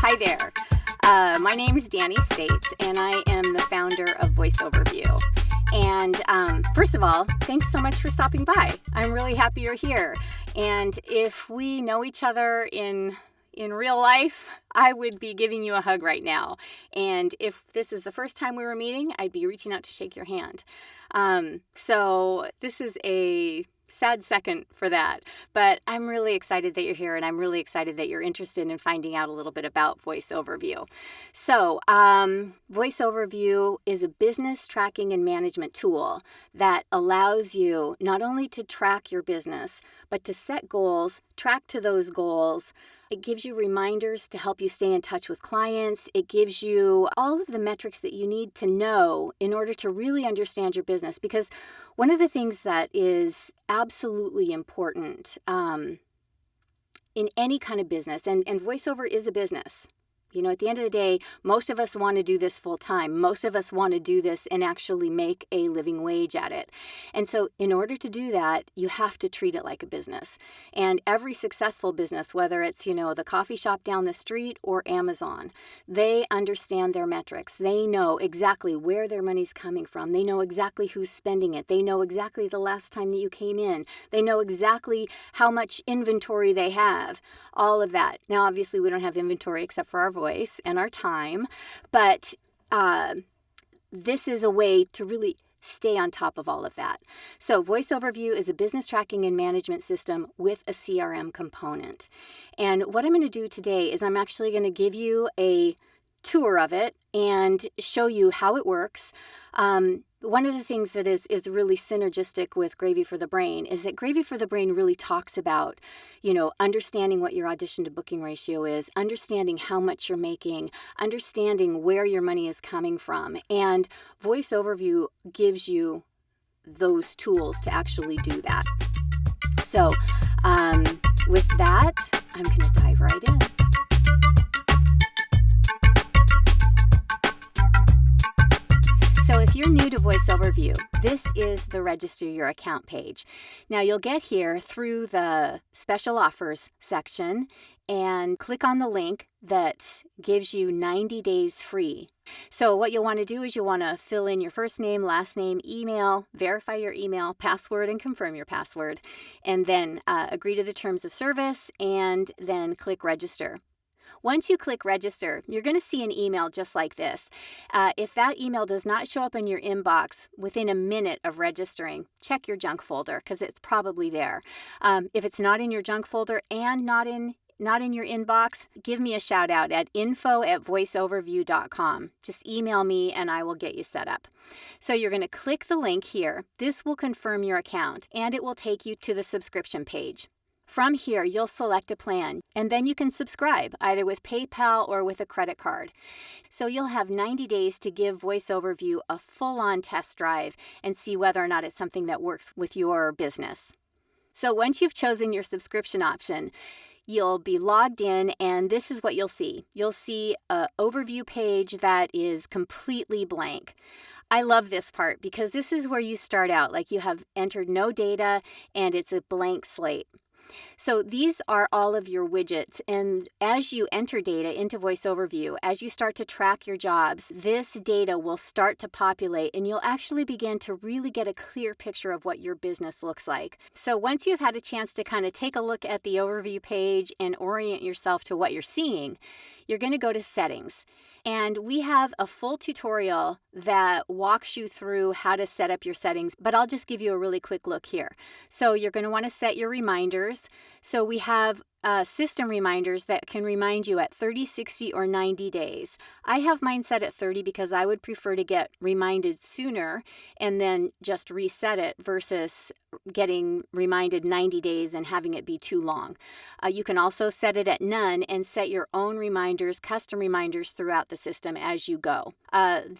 Hi there. My name is Danny States, and I am the founder of VoiceOverview. And first of all, thanks so much for stopping by. I'm really happy you're here. And if we know each other in real life, I would be giving you a hug right now. And if this is the first time we were meeting, I'd be reaching out to shake your hand. So this is a sad second for that, but I'm really excited that you're here, and I'm really excited that you're interested in finding out a little bit about VoiceOverview. So VoiceOverview is a business tracking and management tool that allows you not only to track your business, but to set goals, track to those goals. It gives you reminders to help you stay in touch with clients. It gives you all of the metrics that you need to know in order to really understand your business. Because one of the things that is absolutely important in any kind of business, and voiceover is a business. You know, at the end of the day, most of us want to do this full time. Most of us want to do this and actually make a living wage at it. And so in order to do that, you have to treat it like a business. And every successful business, whether it's, the coffee shop down the street or Amazon, they understand their metrics. They know exactly where their money's coming from. They know exactly who's spending it. They know exactly the last time that you came in. They know exactly how much inventory they have. All of that. Now, obviously, we don't have inventory except for our voice and our time, but this is a way to really stay on top of all of that. So VoiceOverview is a business tracking and management system with a CRM component. And what I'm going to do today is I'm actually going to give you a tour of it and show you how it works. One of the things that is really synergistic with Gravy for the Brain is that Gravy for the Brain really talks about, understanding what your audition to booking ratio is, understanding how much you're making, understanding where your money is coming from. And VoiceOverview gives you those tools to actually do that. So with that, I'm going to dive right in. So if you're new to VoiceOverview, this is the Register Your Account page. Now you'll get here through the Special Offers section and click on the link that gives you 90 days free. So what you'll want to do is you'll want to fill in your first name, last name, email, verify your email, password, and confirm your password, and then agree to the terms of service, and then click Register. Once you click register, you're going to see an email just like this. If that email does not show up in your inbox within a minute of registering, check your junk folder because it's probably there. If it's not in your junk folder and not in your inbox, give me a shout out at info@voiceoverview.com. Just email me and I will get you set up. So you're going to click the link here. This will confirm your account and it will take you to the subscription page. From here, you'll select a plan, and then you can subscribe either with PayPal or with a credit card. So you'll have 90 days to give VoiceOverview a full-on test drive and see whether or not it's something that works with your business. So once you've chosen your subscription option, you'll be logged in, and this is what you'll see. You'll see an overview page that is completely blank. I love this part because this is where you start out, like you have entered no data and it's a blank slate. So these are all of your widgets, and as you enter data into VoiceOverview, as you start to track your jobs, this data will start to populate and you'll actually begin to really get a clear picture of what your business looks like. So once you've had a chance to kind of take a look at the overview page and orient yourself to what you're seeing, you're going to go to Settings. And we have a full tutorial that walks you through how to set up your settings, but I'll just give you a really quick look here. So you're going to want to set your reminders. So we have system reminders that can remind you at 30, 60, or 90 days. I have mine set at 30 because I would prefer to get reminded sooner and then just reset it versus getting reminded 90 days and having it be too long. You can also set it at none and set your own reminders, custom reminders throughout the system as you go.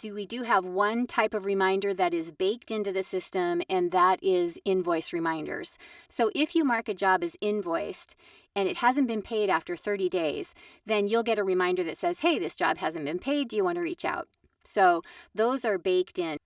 We do have one type of reminder that is baked into the system, and that is invoice reminders. So if you mark a job as invoiced and it hasn't been paid after 30 days, then you'll get a reminder that says, hey, this job hasn't been paid. Do you want to reach out? So those are baked in.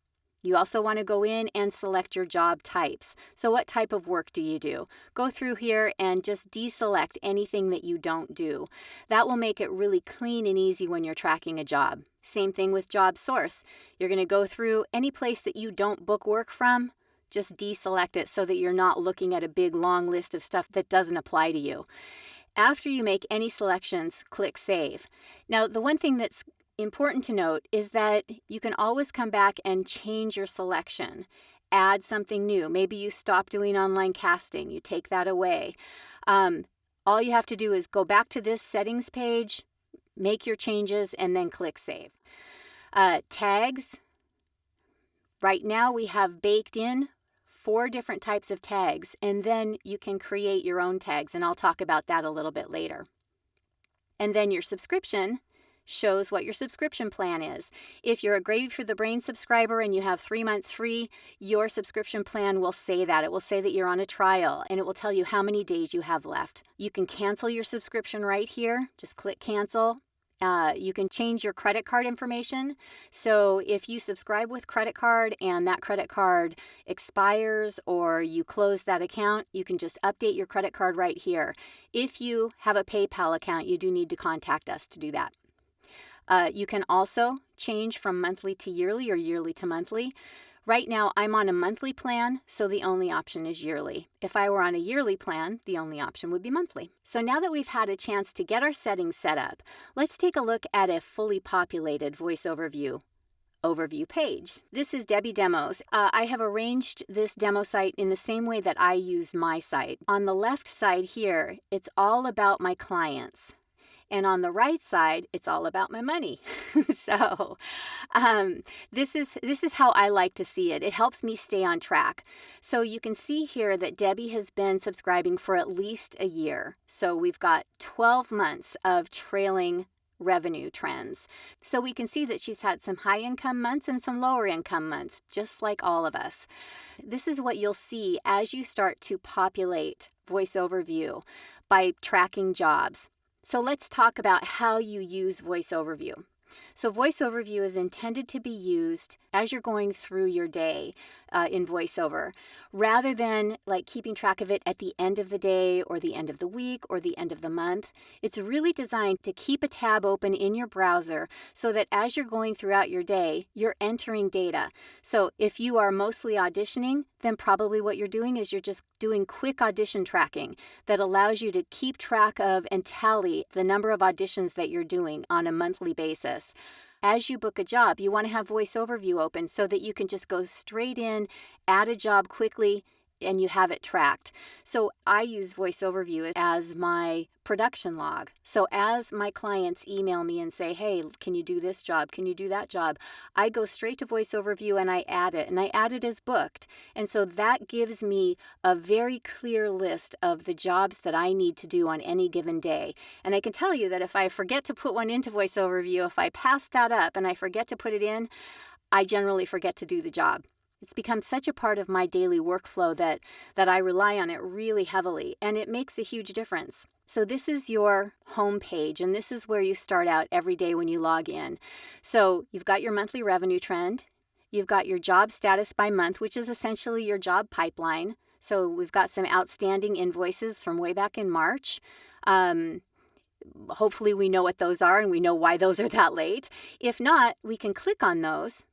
You also want to go in and select your job types. So what type of work do you do? Go through here and just deselect anything that you don't do. That will make it really clean and easy when you're tracking a job. Same thing with job source. You're going to go through any place that you don't book work from, just deselect it so that you're not looking at a big long list of stuff that doesn't apply to you. After you make any selections, click Save. Now, the one thing that's important to note is that you can always come back and change your selection, add something new. Maybe you stop doing online casting, you take that away. All you have to do is go back to this settings page, make your changes, and then click Save. Tags. Right now we have baked in 4 different types of tags, and then you can create your own tags, and I'll talk about that a little bit later. And then your subscription shows what your subscription plan is. If you're a Gravy for the Brain subscriber and you have 3 months free, your subscription plan will say that. It will say that you're on a trial, and it will tell you how many days you have left. You can cancel your subscription right here. Just click cancel. You can change your credit card information. So if you subscribe with credit card and that credit card expires or you close that account, you can just update your credit card right here. If you have a PayPal account, you do need to contact us to do that. You can also change from monthly to yearly or yearly to monthly. Right now, I'm on a monthly plan, so the only option is yearly. If I were on a yearly plan, the only option would be monthly. So now that we've had a chance to get our settings set up, let's take a look at a fully populated VoiceOverview overview page. This is Debbie Demos. I have arranged this demo site in the same way that I use my site. On the left side here, it's all about my clients. And on the right side, it's all about my money. So this is how I like to see it. It helps me stay on track. So you can see here that Debbie has been subscribing for at least a year. So we've got 12 months of trailing revenue trends. So we can see that she's had some high income months and some lower income months, just like all of us. This is what you'll see as you start to populate VoiceOverview by tracking jobs. So let's talk about how you use VoiceOverview. So VoiceOverview is intended to be used as you're going through your day in VoiceOver, rather than like keeping track of it at the end of the day or the end of the week or the end of the month. It's really designed to keep a tab open in your browser so that as you're going throughout your day, you're entering data. So if you are mostly auditioning, then probably what you're doing is you're just doing quick audition tracking that allows you to keep track of and tally the number of auditions that you're doing on a monthly basis. As you book a job, you want to have VoiceOverview open so that you can just go straight in, add a job quickly, and you have it tracked. So I use VoiceOverview as my production log. So as my clients email me and say, hey, can you do this job? Can you do that job? I go straight to VoiceOverview and I add it. And I add it as booked. And so that gives me a very clear list of the jobs that I need to do on any given day. And I can tell you that if I forget to put one into VoiceOverview, if I pass that up and I forget to put it in, I generally forget to do the job. It's become such a part of my daily workflow that I rely on it really heavily, and it makes a huge difference. So this is your home page, and this is where you start out every day when you log in. So you've got your monthly revenue trend. You've got your job status by month, which is essentially your job pipeline. So we've got some outstanding invoices from way back in March. Hopefully we know what those are and we know why those are that late. If not, we can click on those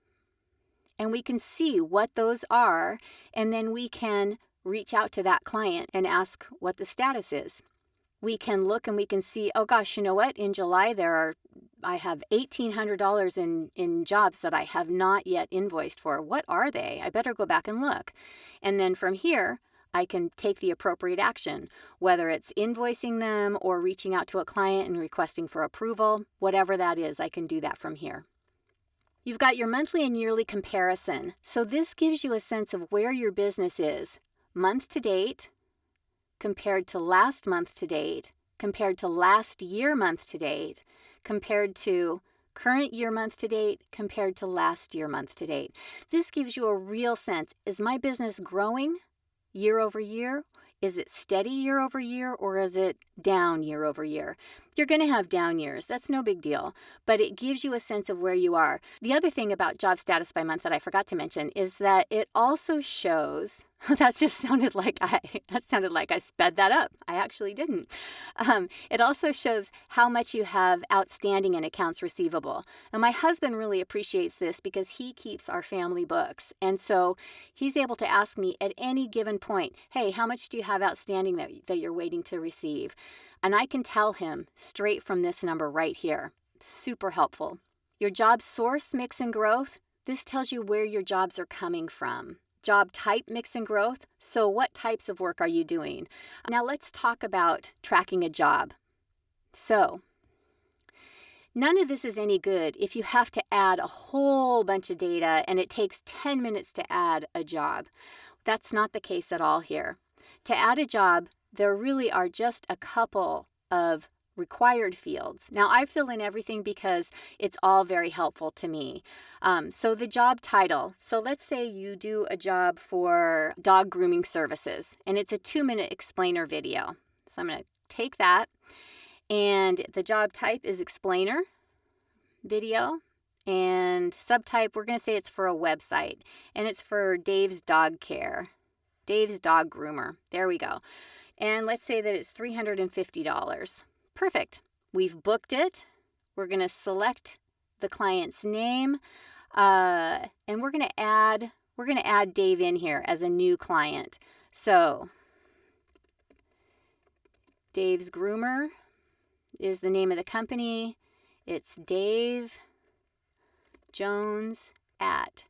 and we can see what those are, and then we can reach out to that client and ask what the status is. We can look and we can see, oh gosh, you know what? In July, I have $1,800 in jobs that I have not yet invoiced for. What are they? I better go back and look. And then from here, I can take the appropriate action, whether it's invoicing them or reaching out to a client and requesting for approval. Whatever that is, I can do that from here. You've got your monthly and yearly comparison. So this gives you a sense of where your business is month to date, compared to last month to date, compared to last year month to date, compared to current year month to date, compared to last year month to date. This gives you a real sense. Is my business growing year over year? Is it steady year over year, or is it down year over year? You're going to have down years. That's no big deal, but it gives you a sense of where you are. The other thing about job status by month that I forgot to mention is that it also shows that sounded like I sped that up. I actually didn't. It also shows how much you have outstanding in accounts receivable. And my husband really appreciates this because he keeps our family books. And so he's able to ask me at any given point, hey, how much do you have outstanding that you're waiting to receive? And I can tell him straight from this number right here. Super helpful. Your job source, mix, and growth. This tells you where your jobs are coming from. Job type, mix, and growth. So what types of work are you doing? Now let's talk about tracking a job. So none of this is any good if you have to add a whole bunch of data and it takes 10 minutes to add a job. That's not the case at all here. To add a job, there really are just a couple of required fields. Now I fill in everything because it's all very helpful to me. So the job title. So let's say you do a job for dog grooming services and it's a 2-minute explainer video. So I'm going to take that, and the job type is explainer video, and subtype, we're going to say it's for a website, and it's for Dave's Dog Care, Dave's Dog Groomer. There we go. And let's say that it's $350. Perfect. We've booked it. We're going to select the client's name, and we're going to add Dave in here as a new client. So Dave's Groomer is the name of the company. It's Dave Jones at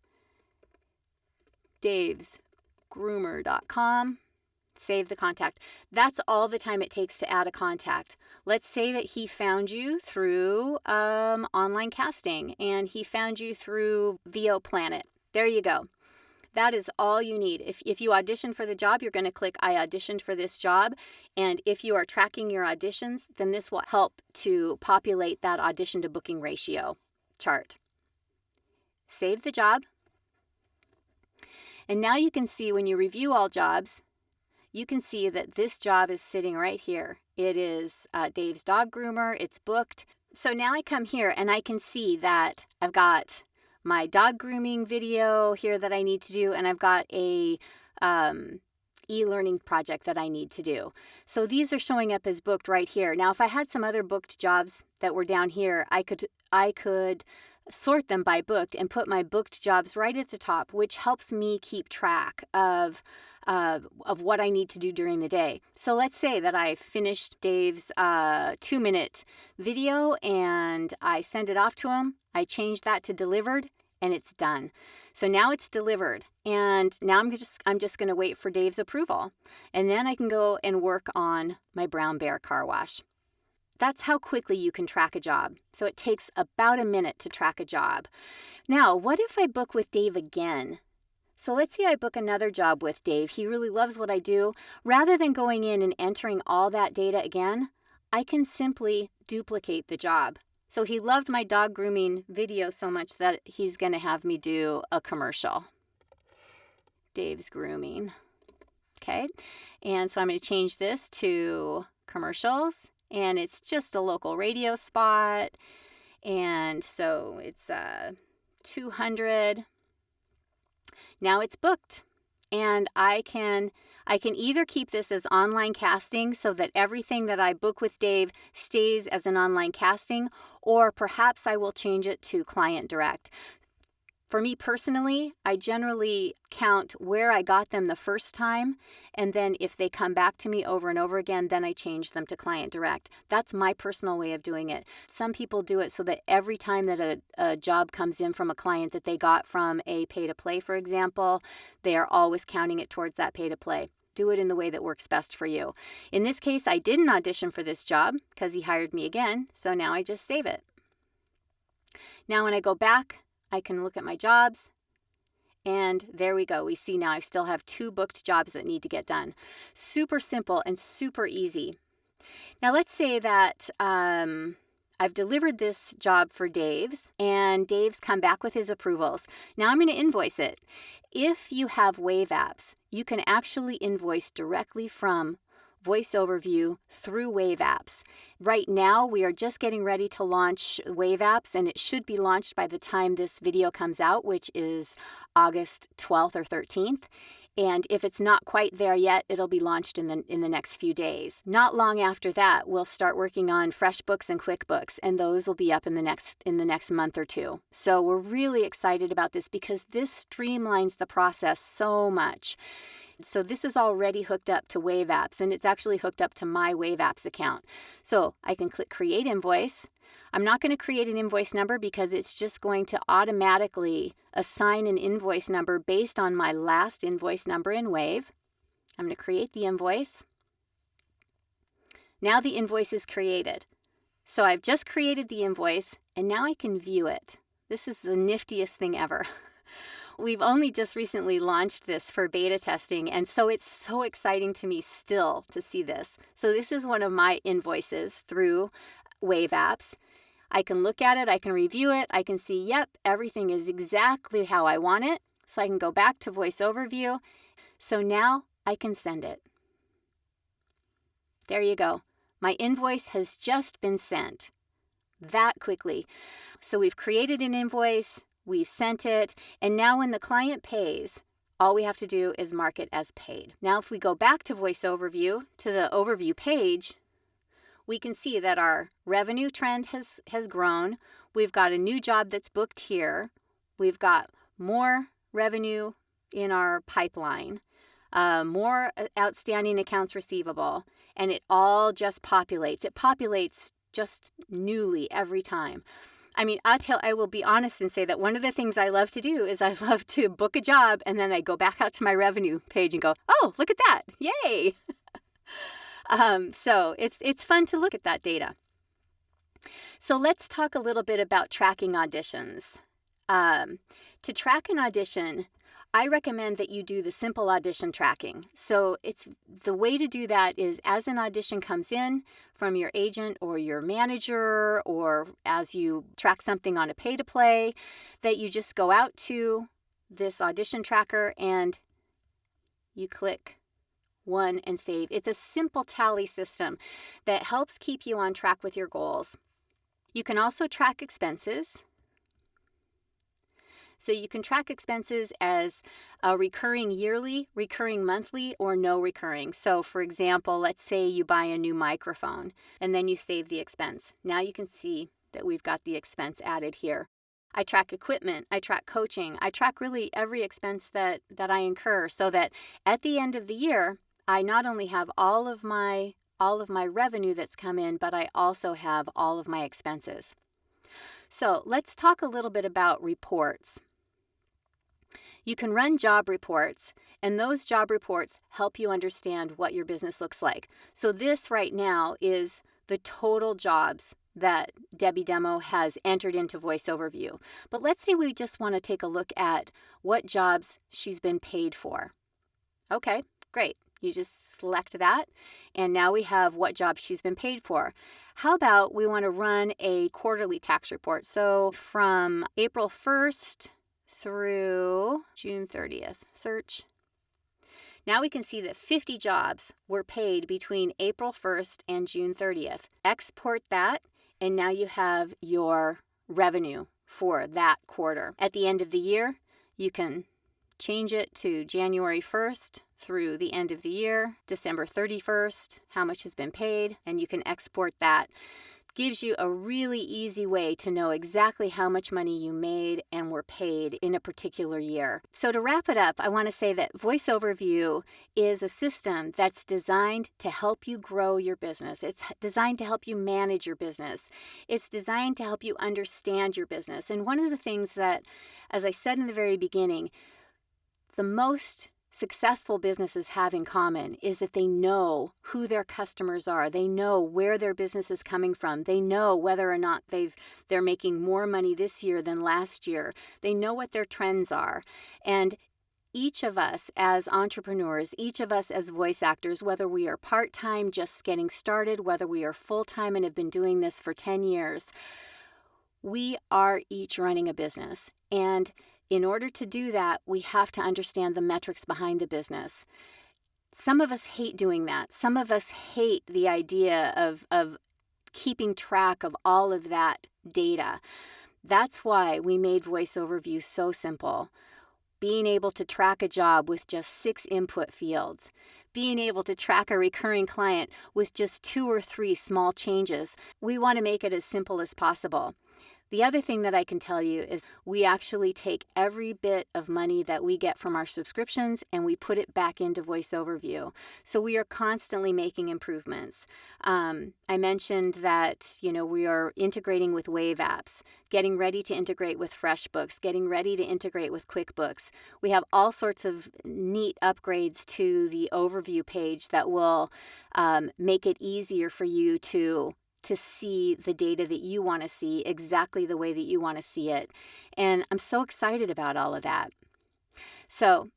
davesgroomer.com. Save the contact. That's all the time it takes to add a contact. Let's say that he found you through online casting and he found you through VO Planet. There you go. That is all you need. If you audition for the job, you're going to click I auditioned for this job. And if you are tracking your auditions, then this will help to populate that audition to booking ratio chart. Save the job. And now you can see when you review all jobs, you can see that this job is sitting right here. It is Dave's Dog Groomer. It's booked. So now I come here and I can see that I've got my dog grooming video here that I need to do, and I've got a e-learning project that I need to do. So these are showing up as booked right here. Now, if I had some other booked jobs that were down here, I could sort them by booked and put my booked jobs right at the top, which helps me keep track of what I need to do during the day. So let's say that I finished Dave's 2-minute video and I send it off to him. I change that to delivered and it's done. So now it's delivered, and now I'm just going to wait for Dave's approval, and then I can go and work on my Brown Bear car wash. That's how quickly you can track a job. So it takes about a minute to track a job. Now, what if I book with Dave again? So let's say I book another job with Dave. He really loves what I do. Rather than going in and entering all that data again, I can simply duplicate the job. So he loved my dog grooming video so much that he's going to have me do a commercial. Dave's Grooming. Okay. And so I'm going to change this to commercials. And it's just a local radio spot. And so it's $200. Now it's booked. And I can either keep this as online casting so that everything that I book with Dave stays as an online casting, or perhaps I will change it to client direct. For me personally, I generally count where I got them the first time, and then if they come back to me over and over again, then I change them to client direct. That's my personal way of doing it. Some people do it so that every time that a job comes in from a client that they got from a pay-to-play, for example, they are always counting it towards that pay-to-play. Do it in the way that works best for you. In this case, I didn't audition for this job because he hired me again, so now I just save it. Now when I go back, I can look at my jobs, and there we go. We see now I still have 2 booked jobs that need to get done. Super simple and super easy. Now let's say that I I've delivered this job for Dave's, and Dave's come back with his approvals. Now I'm going to invoice it. If you have Wave apps, you can actually invoice directly from VoiceOverview through Wave apps. Right now, we are just getting ready to launch Wave apps, and it should be launched by the time this video comes out, which is August 12th or 13th. And if it's not quite there yet, it'll be launched in the next few days. Not long after that, we'll start working on FreshBooks and QuickBooks, and those will be up in the next month or two. So we're really excited about this because this streamlines the process so much. So this is already hooked up to Wave apps, and it's actually hooked up to my Wave apps account. So I can click Create Invoice. I'm not going to create an invoice number because it's just going to automatically assign an invoice number based on my last invoice number in Wave. I'm going to create the invoice. Now the invoice is created. So I've just created the invoice, and now I can view it. This is the niftiest thing ever. We've only just recently launched this for beta testing, and so it's so exciting to me still to see this. So this is one of my invoices through Wave apps. I can look at it, I can review it, I can see, yep, everything is exactly how I want it. So I can go back to VoiceOverview. So now I can send it. There you go. My invoice has just been sent that quickly. So we've created an invoice, we've sent it, and now when the client pays, all we have to do is mark it as paid. Now if we go back to VoiceOverview, to the overview page, we can see that our revenue trend has grown. We've got a new job that's booked here. We've got more revenue in our pipeline, more outstanding accounts receivable, and it all just populates. It populates just newly every time. I mean, I will be honest and say that one of the things I love to do is I love to book a job, and then I go back out to my revenue page and go, oh, look at that. Yay. So it's fun to look at that data. So let's talk a little bit about tracking auditions. To track an audition, I recommend that you do the simple audition tracking. So the way to do that is as an audition comes in from your agent or your manager, or as you track something on a pay-to-play, that you just go out to this audition tracker and you click one and save. It's a simple tally system that helps keep you on track with your goals. You can also track expenses. So you can track expenses as a recurring yearly, recurring monthly, or no recurring. So for example, let's say you buy a new microphone and then you save the expense. Now you can see that we've got the expense added here. I track equipment, I track coaching, I track really every expense that I incur, so that at the end of the year, I not only have all of my revenue that's come in, but I also have all of my expenses. So let's talk a little bit about reports. You can run job reports, and those job reports help you understand what your business looks like. So this right now is the total jobs that Debbie Demo has entered into VoiceOverview. But let's say we just want to take a look at what jobs she's been paid for. Okay, great. You just select that, and now we have what job she's been paid for. How about we want to run a quarterly tax report? So from April 1st through June 30th, search. Now we can see that 50 jobs were paid between April 1st and June 30th. Export that, and now you have your revenue for that quarter. At the end of the year, you can change it to January 1st through the end of the year, December 31st, how much has been paid, and you can export that. Gives you a really easy way to know exactly how much money you made and were paid in a particular year. So to wrap it up, I want to say that VoiceOverview is a system that's designed to help you grow your business. It's designed to help you manage your business. It's designed to help you understand your business. And one of the things that, as I said in the very beginning, the most successful businesses have in common is that they know who their customers are. They know where their business is coming from. They know whether or not they're making more money this year than last year. They know what their trends are. And each of us as entrepreneurs, each of us as voice actors, whether we are part-time, just getting started, whether we are full-time and have been doing this for 10 years, we are each running a business. And in order to do that, we have to understand the metrics behind the business. Some of us hate doing that. Some of us hate the idea of keeping track of all of that data. That's why we made Voice Overview so simple. Being able to track a job with just 6 input fields. Being able to track a recurring client with just 2 or 3 small changes. We want to make it as simple as possible. The other thing that I can tell you is we actually take every bit of money that we get from our subscriptions and we put it back into Voice Overview. So we are constantly making improvements. I mentioned that, we are integrating with Wave apps, getting ready to integrate with FreshBooks, getting ready to integrate with QuickBooks. We have all sorts of neat upgrades to the overview page that will make it easier for you to see the data that you want to see exactly the way that you want to see it. And I'm so excited about all of that. So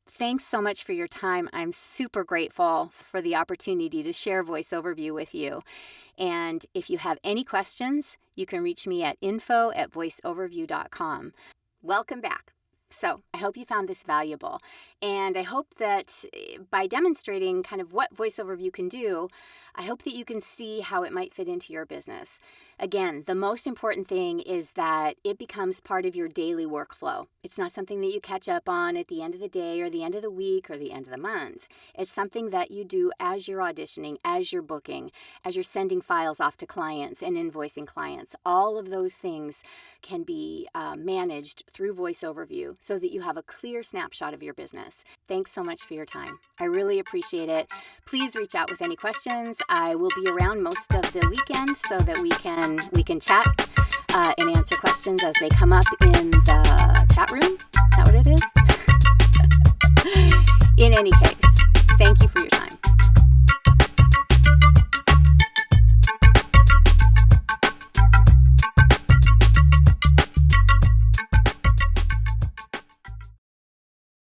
thanks so much for your time. I'm super grateful for the opportunity to share Voice Overview with you. And if you have any questions, you can reach me at info@voiceoverview.com. Welcome back. So I hope you found this valuable. And I hope that by demonstrating kind of what Voice Overview can do, I hope that you can see how it might fit into your business. Again, the most important thing is that it becomes part of your daily workflow. It's not something that you catch up on at the end of the day or the end of the week or the end of the month. It's something that you do as you're auditioning, as you're booking, as you're sending files off to clients and invoicing clients. All of those things can be managed through Voice Overview so that you have a clear snapshot of your business. Thanks so much for your time. I really appreciate it. Please reach out with any questions. I will be around most of the weekend so that we can chat and answer questions as they come up in the chat room. Is that what it is? In any case, thank you for your time.